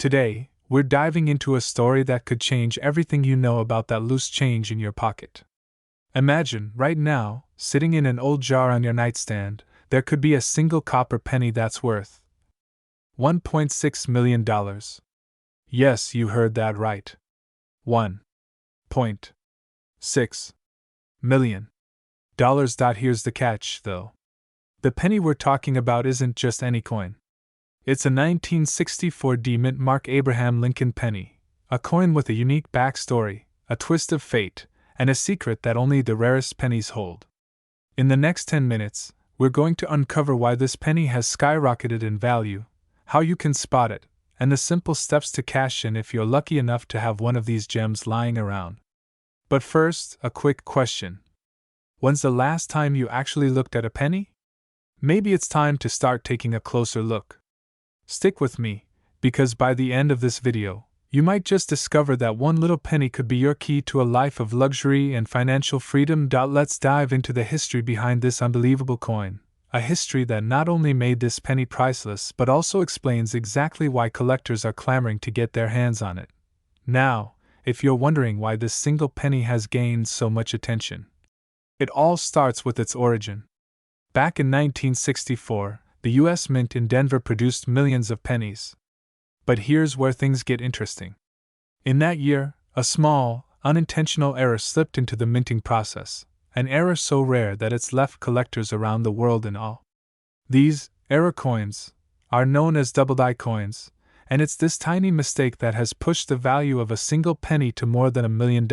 Today, we're diving into a story that could change everything you know about that loose change in your pocket. Imagine, right now, sitting in an old jar on your nightstand, there could be a single copper penny that's worth $1.6 million. Yes, you heard that right. $1.6 million. Here's the catch, though. The penny we're talking about isn't just any coin. It's a 1964 mint Mark Abraham Lincoln penny, a coin with a unique backstory, a twist of fate, and a secret that only the rarest pennies hold. In the next 10 minutes, we're going to uncover why this penny has skyrocketed in value, how you can spot it, and the simple steps to cash in if you're lucky enough to have one of these gems lying around. But first, a quick question. When's the last time you actually looked at a penny? Maybe it's time to start taking a closer look. Stick with me, because by the end of this video, you might just discover that one little penny could be your key to a life of luxury and financial freedom. Let's dive into the history behind this unbelievable coin, a history that not only made this penny priceless but also explains exactly why collectors are clamoring to get their hands on it. Now, if you're wondering why this single penny has gained so much attention, it all starts with its origin. Back in 1964, the U.S. Mint in Denver produced millions of pennies. But here's where things get interesting. In that year, a small, unintentional error slipped into the minting process, an error so rare that it's left collectors around the world in awe. These error coins are known as double-die coins, and it's this tiny mistake that has pushed the value of a single penny to more than $1 million.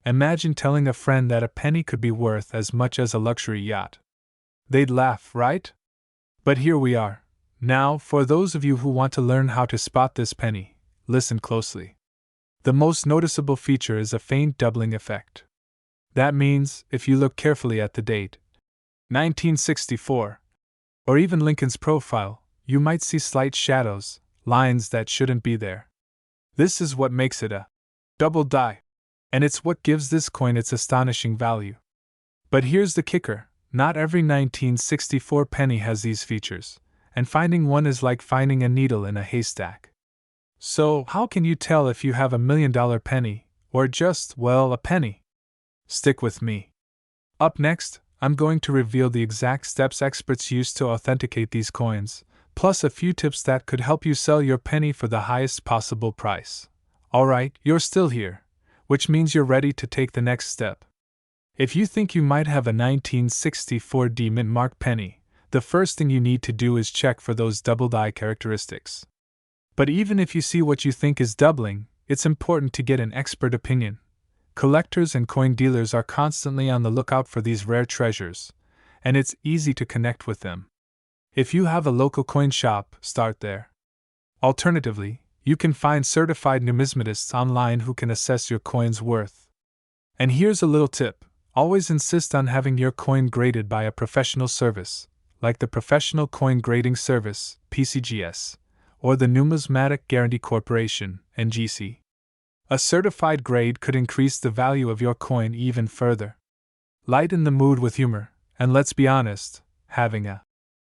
Imagine telling a friend that a penny could be worth as much as a luxury yacht. They'd laugh, right? But here we are. Now, for those of you who want to learn how to spot this penny, listen closely. The most noticeable feature is a faint doubling effect. That means, if you look carefully at the date, 1964, or even Lincoln's profile, you might see slight shadows, lines that shouldn't be there. This is what makes it a double die, and it's what gives this coin its astonishing value. But here's the kicker. Not every 1964 penny has these features, and finding one is like finding a needle in a haystack. So, how can you tell if you have $1 million penny, or just, well, a penny? Stick with me. Up next, I'm going to reveal the exact steps experts use to authenticate these coins, plus a few tips that could help you sell your penny for the highest possible price. Alright, you're still here, which means you're ready to take the next step. If you think you might have a 1964 mint Mark penny, the first thing you need to do is check for those double-die characteristics. But even if you see what you think is doubling, it's important to get an expert opinion. Collectors and coin dealers are constantly on the lookout for these rare treasures, and it's easy to connect with them. If you have a local coin shop, start there. Alternatively, you can find certified numismatists online who can assess your coin's worth. And here's a little tip. Always insist on having your coin graded by a professional service, like the Professional Coin Grading Service, PCGS, or the Numismatic Guarantee Corporation, NGC. A certified grade could increase the value of your coin even further. Lighten the mood with humor, and let's be honest, having a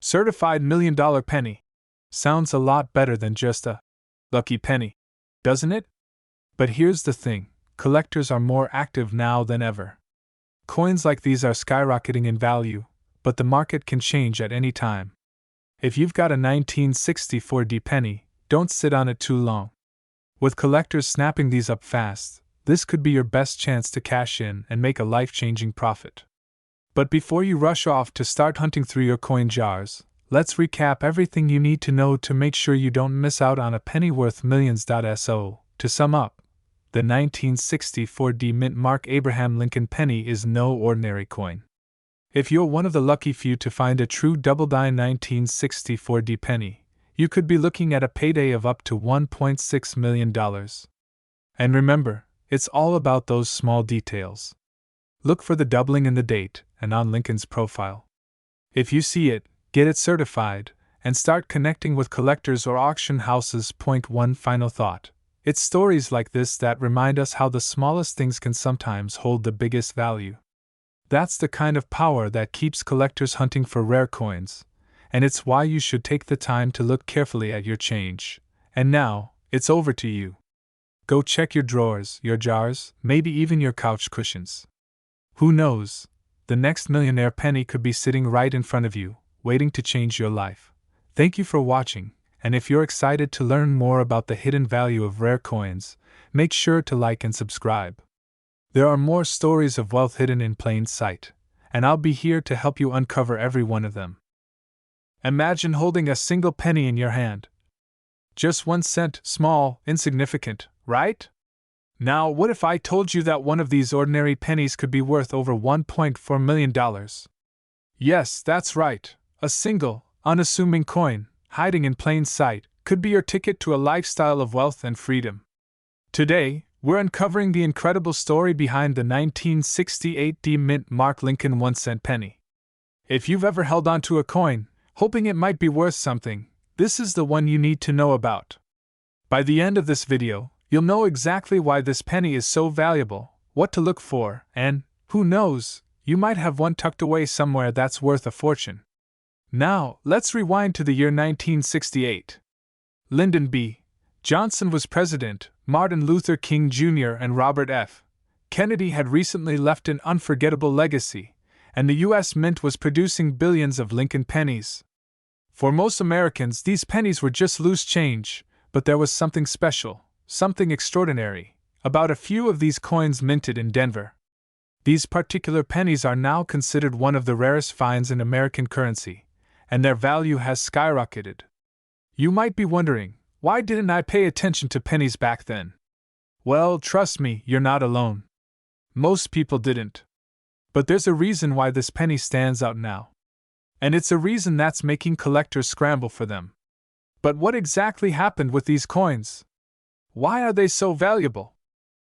certified $1 million penny sounds a lot better than just a lucky penny, doesn't it? But here's the thing, collectors are more active now than ever. Coins like these are skyrocketing in value, but the market can change at any time. If you've got a 1964 penny, don't sit on it too long. With collectors snapping these up fast, this could be your best chance to cash in and make a life-changing profit. But before you rush off to start hunting through your coin jars, let's recap everything you need to know to make sure you don't miss out on a penny worth millions. So, to sum up, the 1964 mint Mark Abraham Lincoln penny is no ordinary coin. If you're one of the lucky few to find a true double-die 1964 penny, you could be looking at a payday of up to $1.6 million. And remember, it's all about those small details. Look for the doubling in the date and on Lincoln's profile. If you see it, get it certified, and start connecting with collectors or auction houses. One final thought. It's stories like this that remind us how the smallest things can sometimes hold the biggest value. That's the kind of power that keeps collectors hunting for rare coins, and it's why you should take the time to look carefully at your change, And now, it's over to you. Go check your drawers, your jars, maybe even your couch cushions. Who knows? The next millionaire penny could be sitting right in front of you, waiting to change your life. Thank you for watching, and if you're excited to learn more about the hidden value of rare coins, make sure to like and subscribe. There are more stories of wealth hidden in plain sight, and I'll be here to help you uncover every one of them. Imagine holding a single penny in your hand. Just 1 cent, small, insignificant, right? Now, what if I told you that one of these ordinary pennies could be worth over $1.4 million? Yes, that's right. A single, unassuming coin, hiding in plain sight, could be your ticket to a lifestyle of wealth and freedom. Today, we're uncovering the incredible story behind the 1968 D-Mint Mark Lincoln 1-cent penny. If you've ever held onto a coin, hoping it might be worth something, this is the one you need to know about. By the end of this video, you'll know exactly why this penny is so valuable, what to look for, and, who knows, you might have one tucked away somewhere that's worth a fortune. Now, let's rewind to the year 1968. Lyndon B. Johnson was president, Martin Luther King Jr. and Robert F. Kennedy had recently left an unforgettable legacy, and the U.S. Mint was producing billions of Lincoln pennies. For most Americans, these pennies were just loose change, but there was something special, something extraordinary, about a few of these coins minted in Denver. These particular pennies are now considered one of the rarest finds in American currency, and their value has skyrocketed. You might be wondering, why didn't I pay attention to pennies back then? Well, trust me, you're not alone. Most people didn't. But there's a reason why this penny stands out now. And it's a reason that's making collectors scramble for them. But what exactly happened with these coins? Why are they so valuable?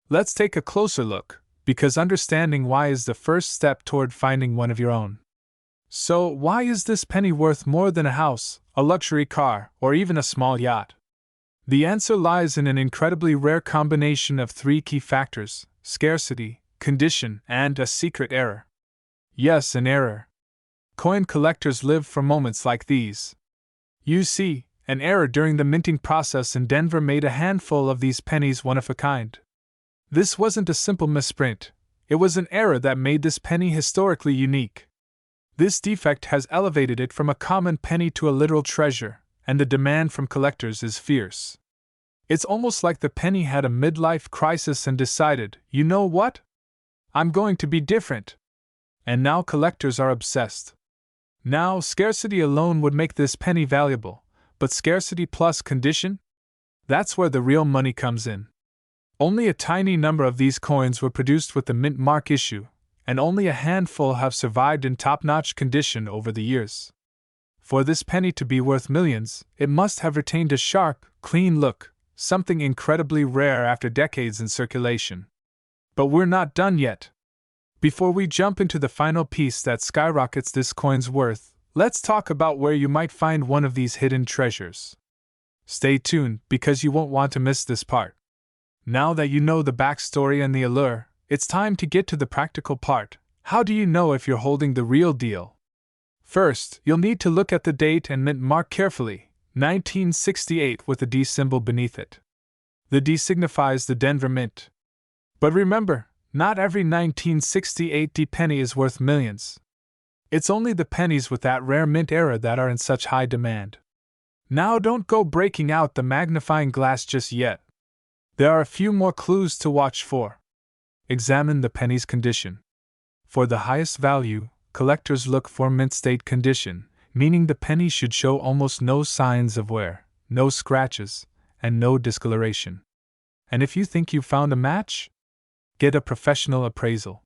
Let's take a closer look, because understanding why is the first step toward finding one of your own. So, why is this penny worth more than a house, a luxury car, or even a small yacht? The answer lies in an incredibly rare combination of 3 key factors: scarcity, condition, and a secret error. Yes, an error. Coin collectors live for moments like these. You see, an error during the minting process in Denver made a handful of these pennies one of a kind. This wasn't a simple misprint, it was an error that made this penny historically unique. This defect has elevated it from a common penny to a literal treasure, and the demand from collectors is fierce. It's almost like the penny had a midlife crisis and decided, you know what? I'm going to be different. And now collectors are obsessed. Now, scarcity alone would make this penny valuable, but scarcity plus condition? That's where the real money comes in. Only a tiny number of these coins were produced with the mint mark issue, and only a handful have survived in top-notch condition over the years. For this penny to be worth millions, it must have retained a sharp, clean look, something incredibly rare after decades in circulation. But we're not done yet. Before we jump into the final piece that skyrockets this coin's worth, let's talk about where you might find one of these hidden treasures. Stay tuned, because you won't want to miss this part. Now that you know the backstory and the allure, it's time to get to the practical part. How do you know if you're holding the real deal? First, you'll need to look at the date and mint mark carefully, 1968 with a D symbol beneath it. The D signifies the Denver Mint. But remember, not every 1968 D penny is worth millions. It's only the pennies with that rare mint era that are in such high demand. Now don't go breaking out the magnifying glass just yet. There are a few more clues to watch for. Examine the penny's condition. For the highest value, collectors look for mint state condition, meaning the penny should show almost no signs of wear, no scratches, and no discoloration. And if you think you've found a match, get a professional appraisal.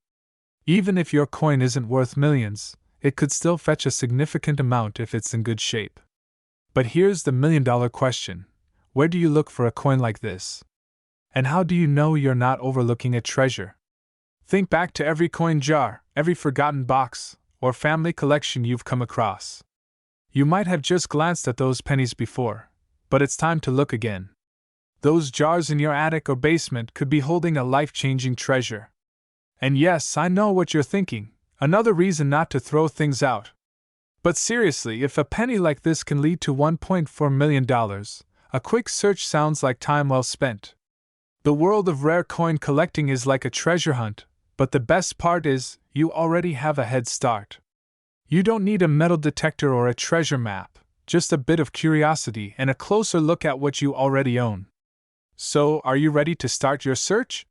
Even if your coin isn't worth millions, it could still fetch a significant amount if it's in good shape. But here's the million-dollar question: where do you look for a coin like this? And how do you know you're not overlooking a treasure? Think back to every coin jar, every forgotten box, or family collection you've come across. You might have just glanced at those pennies before, but it's time to look again. Those jars in your attic or basement could be holding a life-changing treasure. And yes, I know what you're thinking, another reason not to throw things out. But seriously, if a penny like this can lead to $1.4 million, A quick search sounds like time well spent. The world of rare coin collecting is like a treasure hunt, but the best part is, you already have a head start. You don't need a metal detector or a treasure map, just a bit of curiosity and a closer look at what you already own. So, are you ready to start your search?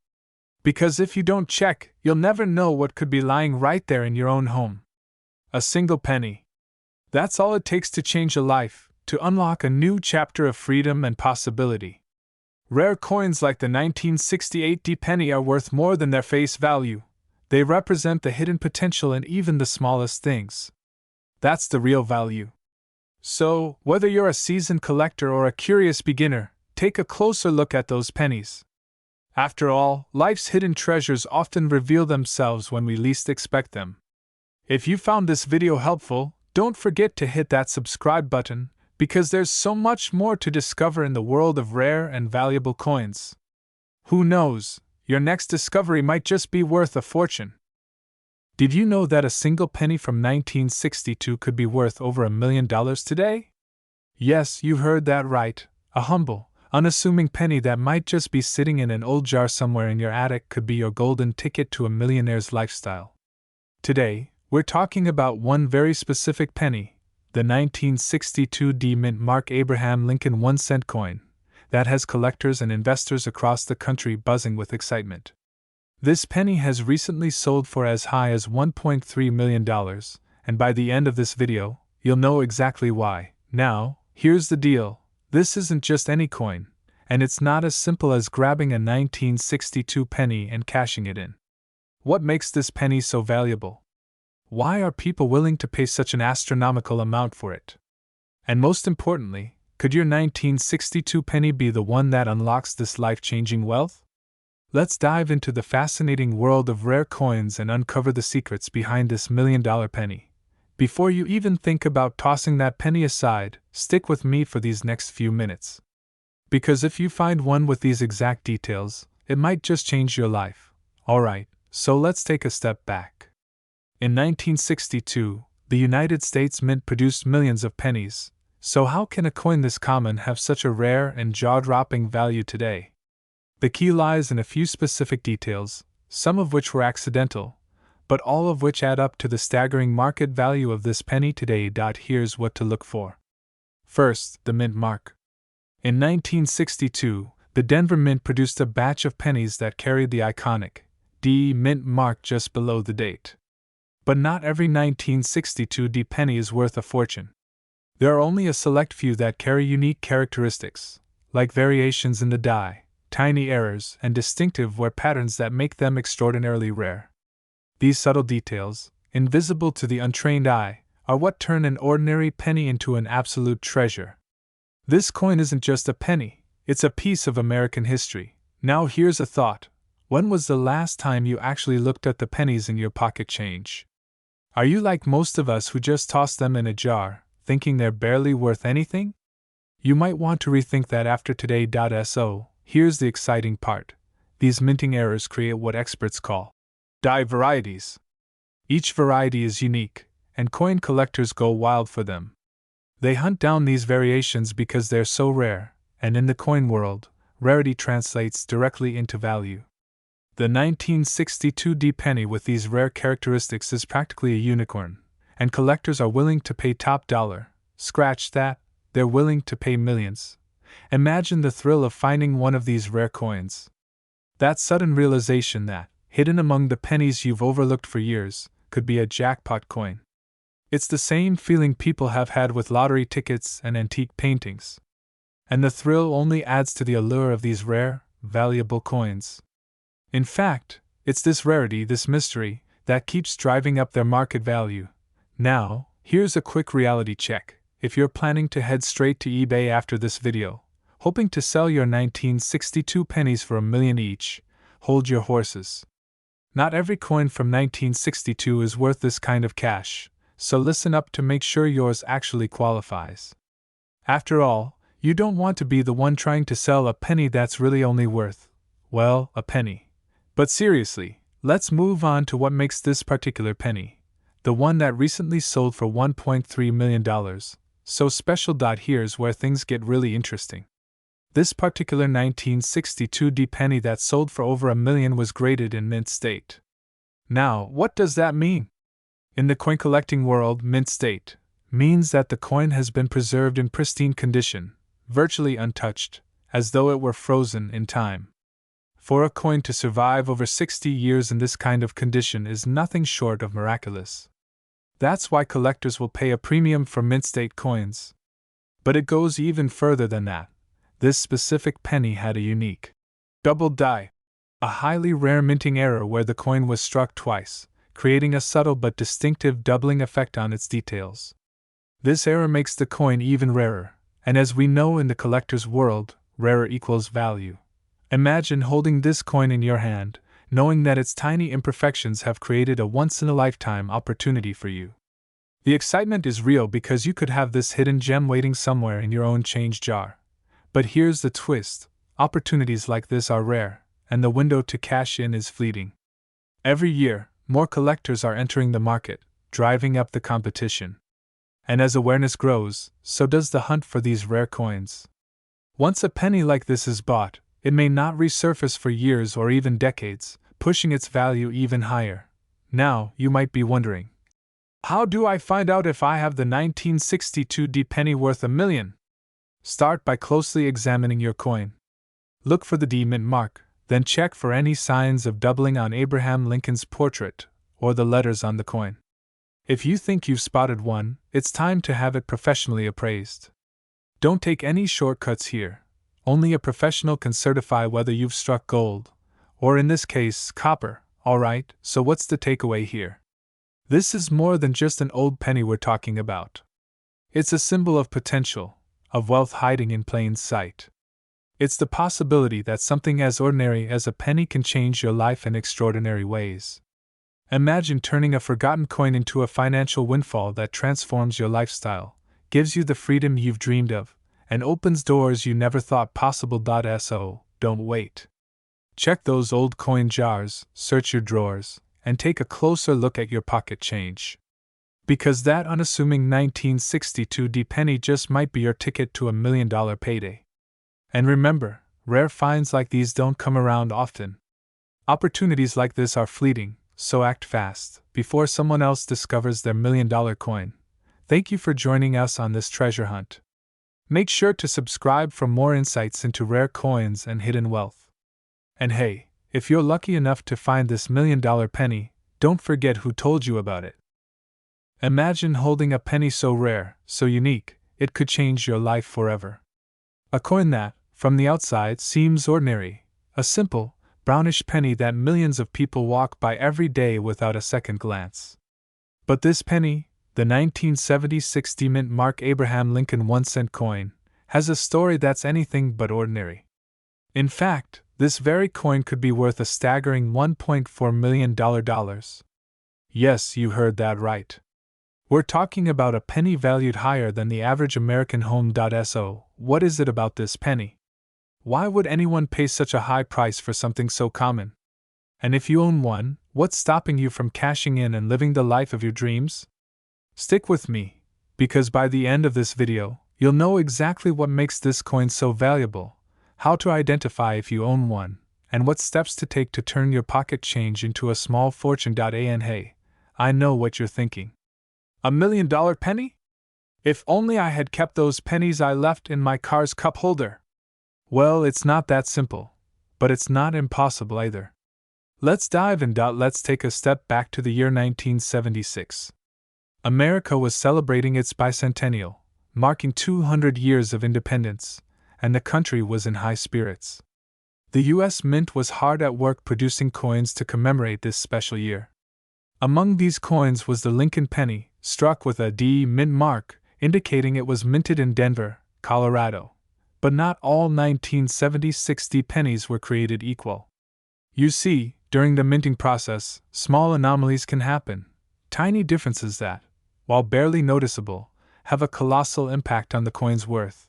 Because if you don't check, you'll never know what could be lying right there in your own home. A single penny. That's all it takes to change a life, to unlock a new chapter of freedom and possibility. Rare coins like the 1968 D-penny are worth more than their face value. They represent the hidden potential in even the smallest things. That's the real value. So, whether you're a seasoned collector or a curious beginner, take a closer look at those pennies. After all, life's hidden treasures often reveal themselves when we least expect them. If you found this video helpful, don't forget to hit that subscribe button, because there's so much more to discover in the world of rare and valuable coins. Who knows, your next discovery might just be worth a fortune. Did you know that a single penny from 1962 could be worth over $1 million today? Yes, you heard that right. A humble, unassuming penny that might just be sitting in an old jar somewhere in your attic could be your golden ticket to a millionaire's lifestyle. Today, we're talking about one very specific penny, the 1962 D Mint Mark Abraham Lincoln 1-cent coin, that has collectors and investors across the country buzzing with excitement. This penny has recently sold for as high as $1.3 million, and by the end of this video, you'll know exactly why. Now, here's the deal. This isn't just any coin, and it's not as simple as grabbing a 1962 penny and cashing it in. What makes this penny so valuable? Why are people willing to pay such an astronomical amount for it? And most importantly, could your 1962 penny be the one that unlocks this life-changing wealth? Let's dive into the fascinating world of rare coins and uncover the secrets behind this million-dollar penny. Before you even think about tossing that penny aside, stick with me for these next few minutes. Because if you find one with these exact details, it might just change your life. Alright, so let's take a step back. In 1962, the United States Mint produced millions of pennies, so how can a coin this common have such a rare and jaw-dropping value today? The key lies in a few specific details, some of which were accidental, but all of which add up to the staggering market value of this penny today. Here's what to look for. First, the mint mark. In 1962, the Denver Mint produced a batch of pennies that carried the iconic D Mint mark just below the date. But not every 1962 D penny is worth a fortune. There are only a select few that carry unique characteristics, like variations in the die, tiny errors, and distinctive wear patterns that make them extraordinarily rare. These subtle details, invisible to the untrained eye, are what turn an ordinary penny into an absolute treasure. This coin isn't just a penny, it's a piece of American history. Now here's a thought. When was the last time you actually looked at the pennies in your pocket change? Are you like most of us who just toss them in a jar, thinking they're barely worth anything? You might want to rethink that after today. So, here's the exciting part. These minting errors create what experts call die varieties. Each variety is unique, and coin collectors go wild for them. They hunt down these variations because they're so rare, and in the coin world, rarity translates directly into value. The 1962 D penny with these rare characteristics is practically a unicorn, and collectors are willing to pay top dollar. Scratch that, they're willing to pay millions. Imagine the thrill of finding one of these rare coins. That sudden realization that, hidden among the pennies you've overlooked for years, could be a jackpot coin. It's the same feeling people have had with lottery tickets and antique paintings. And the thrill only adds to the allure of these rare, valuable coins. In fact, it's this rarity, this mystery, that keeps driving up their market value. Now, here's a quick reality check. If you're planning to head straight to eBay after this video, hoping to sell your 1962 pennies for $1 million each, hold your horses. Not every coin from 1962 is worth this kind of cash, so listen up to make sure yours actually qualifies. After all, you don't want to be the one trying to sell a penny that's really only worth, well, a penny. But seriously, let's move on to what makes this particular penny, the one that recently sold for $1.3 million, so special. Here's where things get really interesting. This particular 1962 D penny that sold for over $1 million was graded in mint state. Now, what does that mean? In the coin collecting world, mint state means that the coin has been preserved in pristine condition, virtually untouched, as though it were frozen in time. For a coin to survive over 60 years in this kind of condition is nothing short of miraculous. That's why collectors will pay a premium for mint state coins. But it goes even further than that. This specific penny had a unique double die, a highly rare minting error where the coin was struck twice, creating a subtle but distinctive doubling effect on its details. This error makes the coin even rarer, and as we know in the collector's world, rarer equals value. Imagine holding this coin in your hand, knowing that its tiny imperfections have created a once-in-a-lifetime opportunity for you. The excitement is real because you could have this hidden gem waiting somewhere in your own change jar. But here's the twist: opportunities like this are rare, and the window to cash in is fleeting. Every year, more collectors are entering the market, driving up the competition. And as awareness grows, so does the hunt for these rare coins. Once a penny like this is bought, it may not resurface for years or even decades, pushing its value even higher. Now, you might be wondering, how do I find out if I have the 1962 D penny worth $1 million? Start by closely examining your coin. Look for the D mint mark, then check for any signs of doubling on Abraham Lincoln's portrait or the letters on the coin. If you think you've spotted one, it's time to have it professionally appraised. Don't take any shortcuts here. Only a professional can certify whether you've struck gold, or in this case, copper. Alright, so what's the takeaway here? This is more than just an old penny we're talking about. It's a symbol of potential, of wealth hiding in plain sight. It's the possibility that something as ordinary as a penny can change your life in extraordinary ways. Imagine turning a forgotten coin into a financial windfall that transforms your lifestyle, gives you the freedom you've dreamed of, and opens doors you never thought possible. So, don't wait. Check those old coin jars, search your drawers, and take a closer look at your pocket change. Because that unassuming 1962 D penny just might be your ticket to $1 million payday. And remember, rare finds like these don't come around often. Opportunities like this are fleeting, so act fast, before someone else discovers their $1 million coin. Thank you for joining us on this treasure hunt. Make sure to subscribe for more insights into rare coins and hidden wealth. And hey, if you're lucky enough to find this $1 million penny, don't forget who told you about it. Imagine holding a penny so rare, so unique, it could change your life forever. A coin that, from the outside, seems ordinary, a simple, brownish penny that millions of people walk by every day without a second glance. But this penny, the 1976 D mint mark Abraham Lincoln 1-cent coin, has a story that's anything but ordinary. In fact, this very coin could be worth a staggering $1.4 million. Yes, you heard that right. We're talking about a penny valued higher than the average American home. So, what is it about this penny? Why would anyone pay such a high price for something so common? And if you own one, what's stopping you from cashing in and living the life of your dreams? Stick with me, because by the end of this video, you'll know exactly what makes this coin so valuable, how to identify if you own one, and what steps to take to turn your pocket change into a small fortune. And hey, I know what you're thinking. $1 million penny? If only I had kept those pennies I left in my car's cup holder. Well, it's not that simple, but it's not impossible either. Let's dive in. Let's take a step back to the year 1976. America was celebrating its bicentennial, marking 200 years of independence, and the country was in high spirits. The U.S. Mint was hard at work producing coins to commemorate this special year. Among these coins was the Lincoln penny, struck with a D mint mark, indicating it was minted in Denver, Colorado. But not all 1976 D pennies were created equal. You see, during the minting process, small anomalies can happen, tiny differences that, while barely noticeable, have a colossal impact on the coin's worth.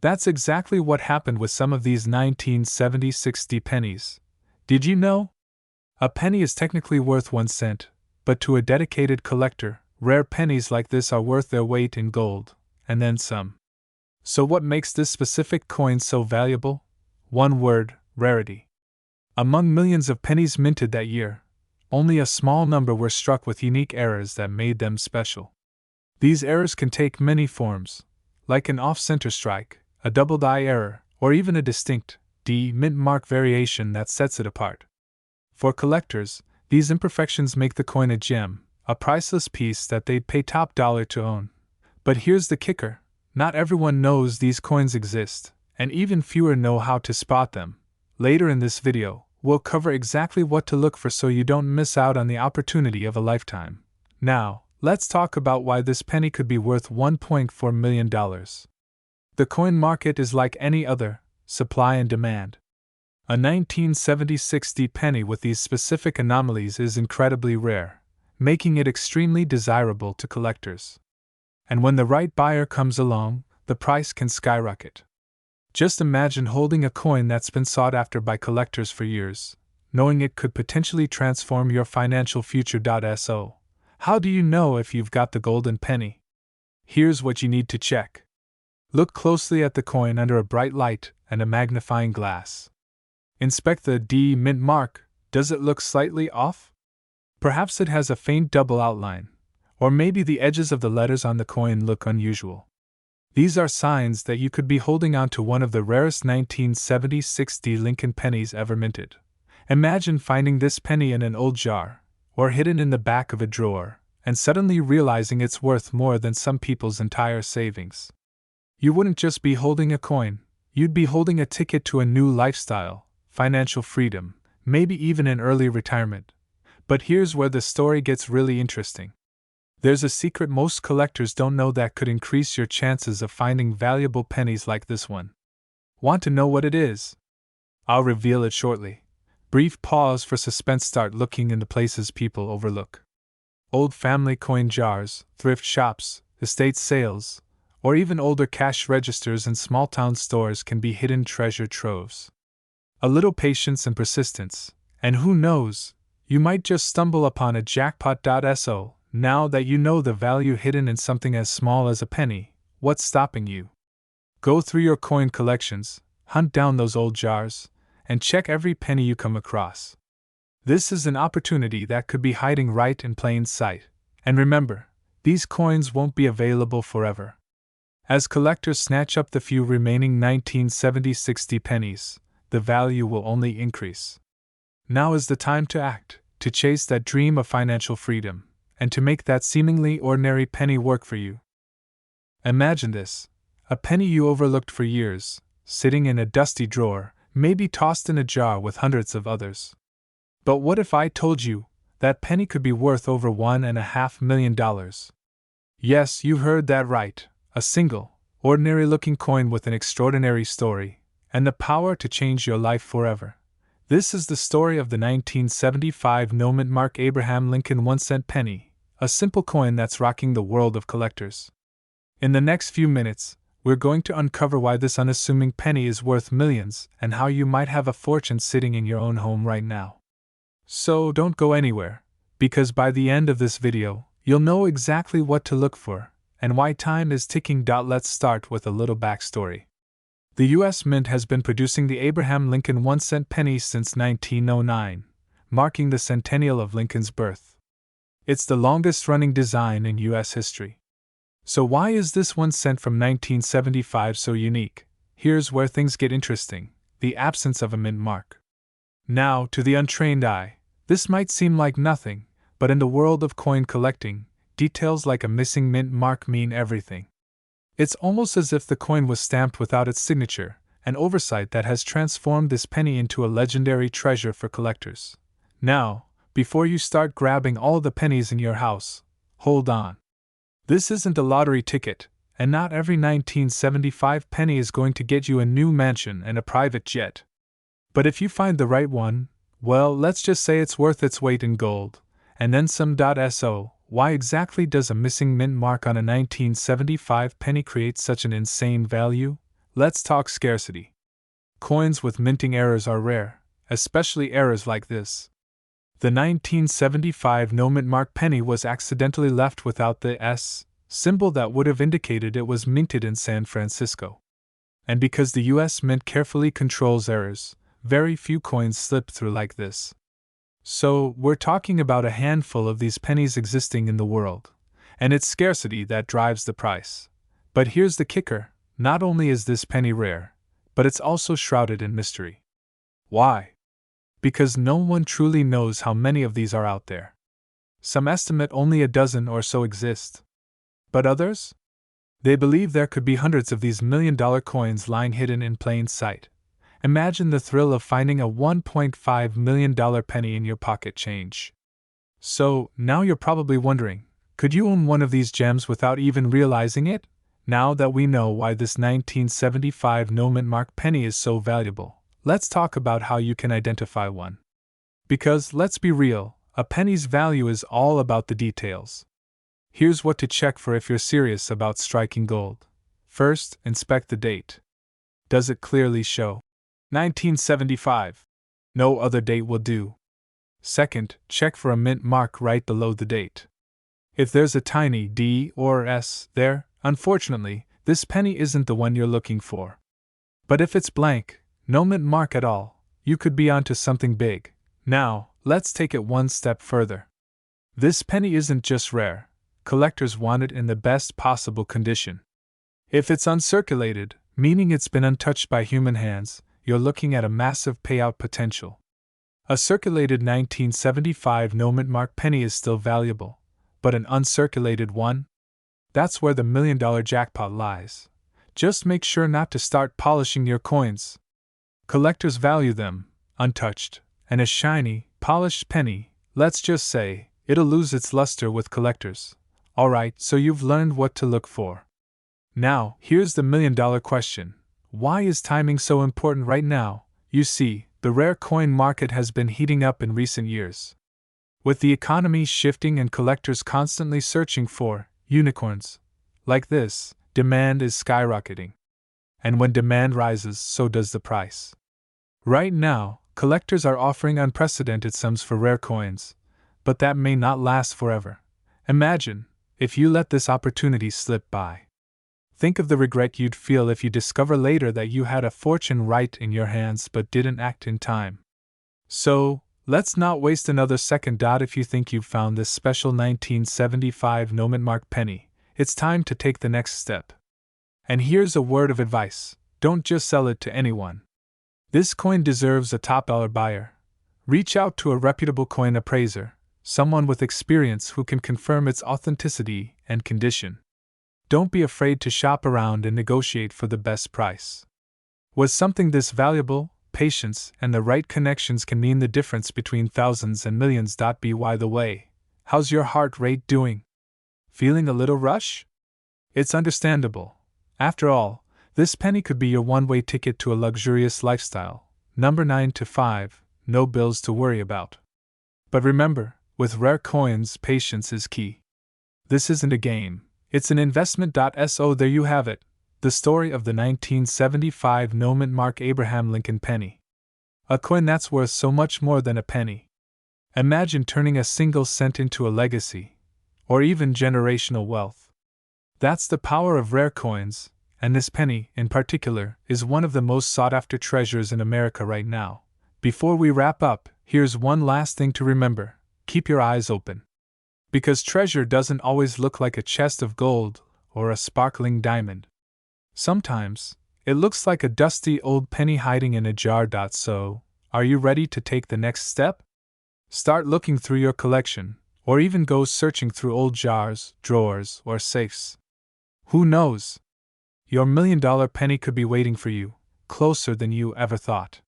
That's exactly what happened with some of these 1976 D pennies. Did you know? A penny is technically worth 1 cent, but to a dedicated collector, rare pennies like this are worth their weight in gold, and then some. So what makes this specific coin so valuable? One word: rarity. Among millions of pennies minted that year, only a small number were struck with unique errors that made them special. These errors can take many forms, like an off-center strike, a double die error, or even a distinct mint mark variation that sets it apart. For collectors, these imperfections make the coin a gem, a priceless piece that they'd pay top dollar to own. But here's the kicker: not everyone knows these coins exist, and even fewer know how to spot them. Later in this video, we'll cover exactly what to look for so you don't miss out on the opportunity of a lifetime. Now, let's talk about why this penny could be worth $1.4 million. The coin market is like any other: supply and demand. A 1976 penny with these specific anomalies is incredibly rare, making it extremely desirable to collectors. And when the right buyer comes along, the price can skyrocket. Just imagine holding a coin that's been sought after by collectors for years, knowing it could potentially transform your financial future. So, how do you know if you've got the golden penny? Here's what you need to check. Look closely at the coin under a bright light and a magnifying glass. Inspect the mint mark. Does it look slightly off? Perhaps it has a faint double outline, or maybe the edges of the letters on the coin look unusual. These are signs that you could be holding on to one of the rarest 1976 Lincoln pennies ever minted. Imagine finding this penny in an old jar, or hidden in the back of a drawer, and suddenly realizing it's worth more than some people's entire savings. You wouldn't just be holding a coin, you'd be holding a ticket to a new lifestyle, financial freedom, maybe even an early retirement. But here's where the story gets really interesting. There's a secret most collectors don't know that could increase your chances of finding valuable pennies like this one. Want to know what it is? I'll reveal it shortly. Brief pause for suspense. Start looking in the places people overlook. Old family coin jars, thrift shops, estate sales, or even older cash registers in small-town stores can be hidden treasure troves. A little patience and persistence, and who knows, you might just stumble upon a jackpot. So, now that you know the value hidden in something as small as a penny, what's stopping you? Go through your coin collections, hunt down those old jars, and check every penny you come across. This is an opportunity that could be hiding right in plain sight. And remember, these coins won't be available forever. As collectors snatch up the few remaining 1976 pennies, the value will only increase. Now is the time to act, to chase that dream of financial freedom, and to make that seemingly ordinary penny work for you. Imagine this: a penny you overlooked for years, sitting in a dusty drawer, maybe tossed in a jar with hundreds of others. But what if I told you that penny could be worth over $1.5 million? Yes, you heard that right. A single, ordinary-looking coin with an extraordinary story, and the power to change your life forever. This is the story of the 1975 no-mint mark Abraham Lincoln 1-cent penny, a simple coin that's rocking the world of collectors. In the next few minutes, we're going to uncover why this unassuming penny is worth millions and how you might have a fortune sitting in your own home right now. So don't go anywhere, because by the end of this video, you'll know exactly what to look for and why time is ticking. Let's start with a little backstory. The U.S. Mint has been producing the Abraham Lincoln 1-cent penny since 1909, marking the centennial of Lincoln's birth. It's the longest-running design in U.S. history. So why is this 1 cent from 1975 so unique? Here's where things get interesting: the absence of a mint mark. Now, to the untrained eye, this might seem like nothing, but in the world of coin collecting, details like a missing mint mark mean everything. It's almost as if the coin was stamped without its signature, an oversight that has transformed this penny into a legendary treasure for collectors. Now, before you start grabbing all the pennies in your house, hold on. This isn't a lottery ticket, and not every 1975 penny is going to get you a new mansion and a private jet. But if you find the right one, well, let's just say it's worth its weight in gold, and then some. So, why exactly does a missing mint mark on a 1975 penny create such an insane value? Let's talk scarcity. Coins with minting errors are rare, especially errors like this. The 1975 no mint mark penny was accidentally left without the S symbol that would have indicated it was minted in San Francisco. And because the US Mint carefully controls errors, very few coins slip through like this. So, we're talking about a handful of these pennies existing in the world, and it's scarcity that drives the price. But here's the kicker: not only is this penny rare, but it's also shrouded in mystery. Why? Because no one truly knows how many of these are out there. Some estimate only a dozen or so exist. But others? They believe there could be hundreds of these $1,000,000 coins lying hidden in plain sight. Imagine the thrill of finding a $1.5 million penny in your pocket change. So, now you're probably wondering, could you own one of these gems without even realizing it? Now that we know why this 1975 no-mint mark penny is so valuable, let's talk about how you can identify one. Because, let's be real, a penny's value is all about the details. Here's what to check for if you're serious about striking gold. First, inspect the date. Does it clearly show 1975? No other date will do. Second, check for a mint mark right below the date. If there's a tiny D or S there, unfortunately, this penny isn't the one you're looking for. But if it's blank, no mint mark at all, you could be onto something big. Now, let's take it one step further. This penny isn't just rare. Collectors want it in the best possible condition. If it's uncirculated, meaning it's been untouched by human hands, you're looking at a massive payout potential. A circulated 1975 no-mint mark penny is still valuable, but an uncirculated one? That's where the $1,000,000 jackpot lies. Just make sure not to start polishing your coins. Collectors value them, untouched, and a shiny, polished penny, let's just say, it'll lose its luster with collectors. Alright, so you've learned what to look for. Now, here's the $1,000,000 question. Why is timing so important right now? You see, the rare coin market has been heating up in recent years. With the economy shifting and collectors constantly searching for unicorns like this, demand is skyrocketing. And when demand rises, so does the price. Right now, collectors are offering unprecedented sums for rare coins, but that may not last forever. Imagine if you let this opportunity slip by. Think of the regret you'd feel if you discover later that you had a fortune right in your hands but didn't act in time. So, let's not waste another second. If you think you've found this special 1975 no-mint mark penny, it's time to take the next step. And here's a word of advice: don't just sell it to anyone. This coin deserves a top-dollar buyer. Reach out to a reputable coin appraiser, someone with experience who can confirm its authenticity and condition. Don't be afraid to shop around and negotiate for the best price. With something this valuable, patience and the right connections can mean the difference between thousands and millions. By the way, how's your heart rate doing? Feeling a little rush? It's understandable. After all, this penny could be your one-way ticket to a luxurious lifestyle. Number 9 to 5, no bills to worry about. But remember, with rare coins, patience is key. This isn't a game, it's an investment. So there you have it, the story of the 1975 no-mint mark Abraham Lincoln penny. A coin that's worth so much more than a penny. Imagine turning a single cent into a legacy, or even generational wealth. That's the power of rare coins, and this penny, in particular, is one of the most sought-after treasures in America right now. Before we wrap up, here's one last thing to remember: keep your eyes open. Because treasure doesn't always look like a chest of gold or a sparkling diamond. Sometimes, it looks like a dusty old penny hiding in a jar. So, are you ready to take the next step? Start looking through your collection, or even go searching through old jars, drawers, or safes. Who knows? Your $1,000,000 penny could be waiting for you, closer than you ever thought.